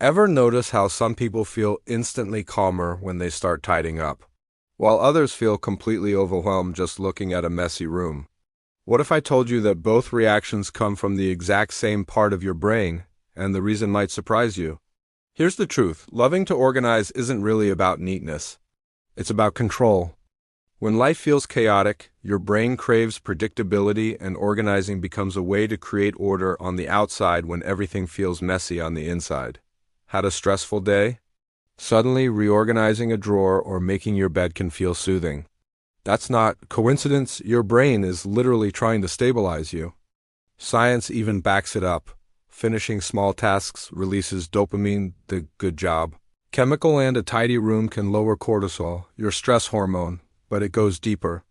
Ever notice how some people feel instantly calmer when they start tidying up, while others feel completely overwhelmed just looking at a messy room? What if I told you that both reactions come from the exact same part of your brain, and the reason might surprise you? Here's the truth. Loving to organize isn't really about neatness. It's about control. When life feels chaotic, your brain craves predictability, and organizing becomes a way to create order on the outside when everything feels messy on the inside. Had a stressful day? Suddenly, reorganizing a drawer or making your bed can feel soothing. That's not coincidence. Your brain is literally trying to stabilize you. Science even backs it up. Finishing small tasks releases dopamine, the good job chemical, and a tidy room can lower cortisol, your stress hormone, but it goes deeper.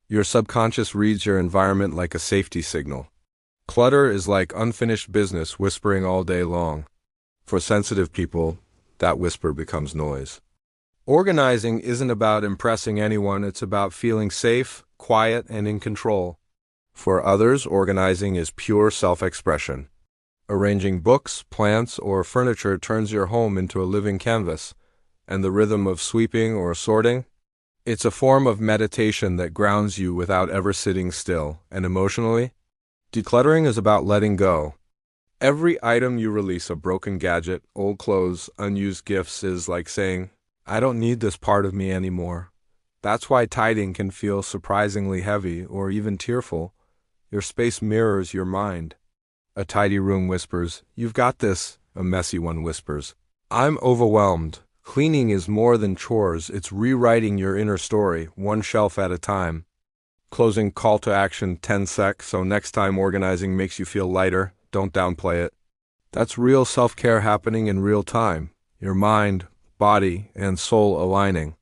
Your subconscious reads your environment like a safety signal. Clutter is like unfinished business whispering all day long. For sensitive people, that whisper becomes noise. Organizing isn't about impressing anyone, it's about feeling safe, quiet, and in control. For others, organizing is pure self-expression. Arranging books, plants, or furniture turns your home into a living canvas, and the rhythm of sweeping or sorting, it's a form of meditation that grounds you without ever sitting still. And emotionally, decluttering is about letting go. Every item you release, a broken gadget, old clothes, unused gifts, is like saying, I don't need this part of me anymore. That's why tidying can feel surprisingly heavy or even tearful. Your space mirrors your mind. A tidy room whispers, you've got this. A messy one whispers, I'm overwhelmed. Cleaning is more than chores, it's rewriting your inner story, one shelf at a time. Closing call to action 10 sec, so next time organizing makes you feel lighter, don't downplay it. That's real self-care happening in real time. Your mind, body, and soul aligning.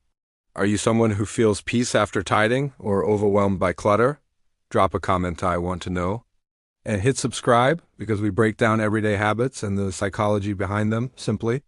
Are you someone who feels peace after tidying or overwhelmed by clutter? Drop a comment, I want to know. And hit subscribe because we break down everyday habits and the psychology behind them simply.